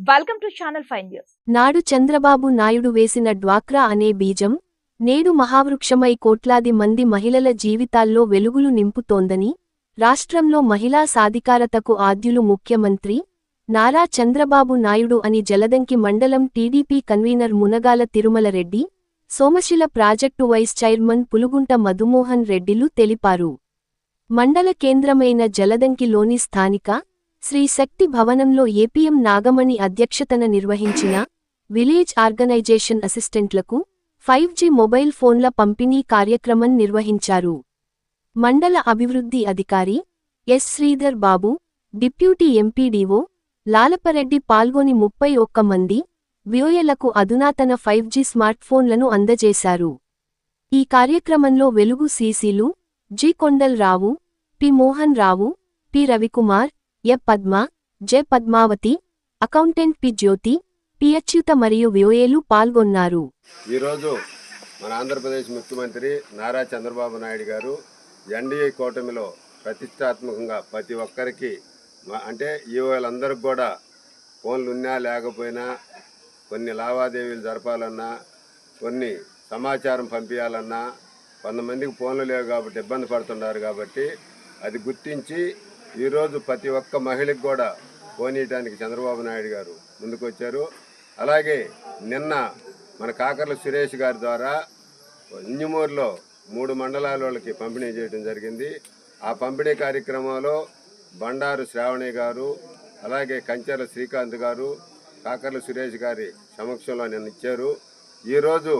Welcome to channel 5 news. నాడు చంద్రబాబు నాయుడు వేసిన డ్వాక్రా అనే బీజం నేడు మహావృక్షమై కోట్లాది మంది మహిళల జీవితాల్లో వెలుగులు నింపుతోందని రాష్ట్రంలో మహిళా సాధికారతకు ఆద్యులు ముఖ్యమంత్రి నారా చంద్రబాబు నాయుడు అని జలదంకి మండలం TDP convenor Munagala Tirumalareddy, Somasila project vice chairman Pulugunta Madhumohan రెడ్డిలు తెలిపారు. మండల కేంద్రమైన జలదంకిలోని స్థానిక శ్రీ శక్తి భవనంలో ఏపీఎం నాగమణి అధ్యక్షతన నిర్వహించిన విలేజ్ ఆర్గనైజేషన్ అసిస్టెంట్లకు 5G మొబైల్ ఫోన్ల పంపిణీ కార్యక్రమం నిర్వహించారు. మండల అభివృద్ధి అధికారి yes. Sridhar Babu, deputy MPDO లాలపరెడ్డి పాల్గొని 31 మంది వ్యోయలకు అధునాతన 5G స్మార్ట్ఫోన్లను అందజేశారు. ఈ కార్యక్రమంలో వెలుగు సీసీలు G. Kondalrao, P. Mohan Rao, P. Ravikumar, A. Padma, J. Padmavathi, accountant P. Jyothi, P. Achyuta మరియు వ్యోయేలు పాల్గొన్నారు. ఈరోజు మన ఆంధ్రప్రదేశ్ ముఖ్యమంత్రి నారా చంద్రబాబు నాయుడు గారు ఎన్డీఏ కూటమిలో ప్రతిష్టాత్మకంగా ప్రతి ఒక్కరికి అంటే ఈవోలందరికీ కూడా ఫోన్లు ఉన్నా లేకపోయినా కొన్ని లావాదేవీలు జరపాలన్నా కొన్ని సమాచారం పంపించాలన్నా కొంతమందికి ఫోన్లు లేవు కాబట్టి ఇబ్బంది పడుతున్నారు. కాబట్టి అది గుర్తించి ఈరోజు ప్రతి ఒక్క మహిళకు కూడా ఫోన్ ఇవ్వడానికి చంద్రబాబు నాయుడు గారు ముందుకొచ్చారు. అలాగే నిన్న మన కాకర్ల సురేష్ గారి ద్వారా ఇంజమూరులో 3 మండలాల వాళ్ళకి పంపిణీ చేయడం జరిగింది. ఆ పంపిణీ కార్యక్రమంలో బండారు శ్రావణి గారు, అలాగే కంచెల శ్రీకాంత్ గారు, కాకర్ల సురేష్ గారి సమక్షంలో నిన్న ఇచ్చారు. ఈరోజు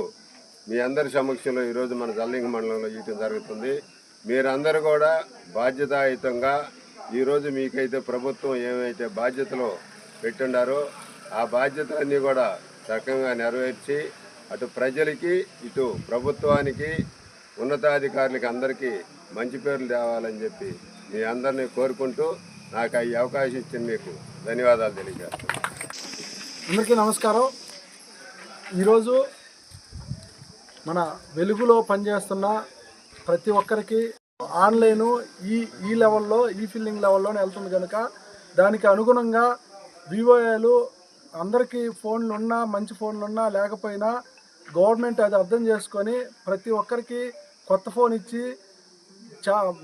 మీ అందరి సమక్షంలో ఈరోజు మన జల్లింగ మండలంలో ఇవ్వడం జరుగుతుంది. మీరందరూ కూడా బాధ్యతాయుతంగా ఈరోజు మీకైతే ప్రభుత్వం ఏమైతే బాధ్యతలు పెట్టుండారో ఆ బాధ్యతలన్నీ కూడా చక్కగా నెరవేర్చి అటు ప్రజలకి ఇటు ప్రభుత్వానికి ఉన్నతాధికారులకి అందరికీ మంచి పేర్లు తేవాలని చెప్పి మీ అందరినీ కోరుకుంటూ నాకు ఈ అవకాశం ఇచ్చిన మీకు ధన్యవాదాలు తెలియజేస్తాను. అందరికీ నమస్కారం. ఈరోజు మన వెలుగులో పనిచేస్తున్న ప్రతి ఒక్కరికి ఆన్లైను ఈ లెవెల్లో ఈ ఫిల్లింగ్ లెవెల్లోనే వెళ్తుంది కనుక దానికి అనుగుణంగా వివోఏలు అందరికీ ఫోన్లు ఉన్నా మంచి ఫోన్లు ఉన్నా లేకపోయినా గవర్నమెంట్ అది అర్థం చేసుకొని ప్రతి ఒక్కరికి కొత్త ఫోన్ ఇచ్చి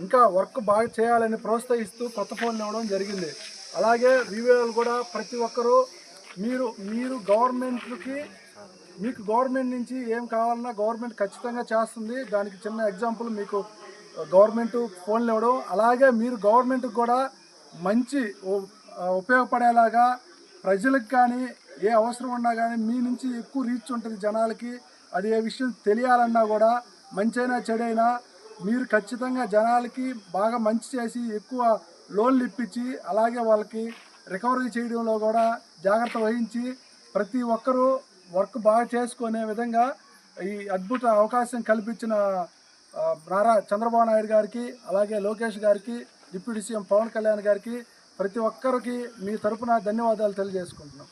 ఇంకా వర్క్ బాగా చేయాలని ప్రోత్సహిస్తూ కొత్త ఫోన్లు ఇవ్వడం జరిగింది. అలాగే వివోఏలు కూడా ప్రతి ఒక్కరూ మీరు గవర్నమెంట్కి మీకు గవర్నమెంట్ నుంచి ఏం కావాలన్నా గవర్నమెంట్ ఖచ్చితంగా చేస్తుంది. దానికి చిన్న ఎగ్జాంపుల్ మీకు గవర్నమెంట్ ఫోన్లు ఇవ్వడం. అలాగే మీరు గవర్నమెంట్కి కూడా మంచి ఉపయోగపడేలాగా ప్రజలకు కానీ ఏ అవసరం ఉన్నా కానీ మీ నుంచి ఎక్కువ రీచ్ ఉంటుంది జనాలకి. అది ఏ విషయం తెలియాలన్నా కూడా మంచైనా చెడైనా మీరు ఖచ్చితంగా జనాలకి బాగా మంచి చేసి ఎక్కువ లోన్లు ఇప్పించి అలాగే వాళ్ళకి రికవరీ చేయడంలో కూడా జాగ్రత్త వహించి ప్రతి ఒక్కరూ వర్క్ బాగా చేసుకునే విధంగా ఈ అద్భుత అవకాశం కల్పించిన నారా చంద్రబాబు నాయుడు గారికి, అలాగే లోకేష్ గారికి, డిప్యూటీ సీఎం పవన్ కళ్యాణ్ గారికి ప్రతి ఒక్కరికి మీ తరపున ధన్యవాదాలు తెలియజేసుకుంటున్నాం.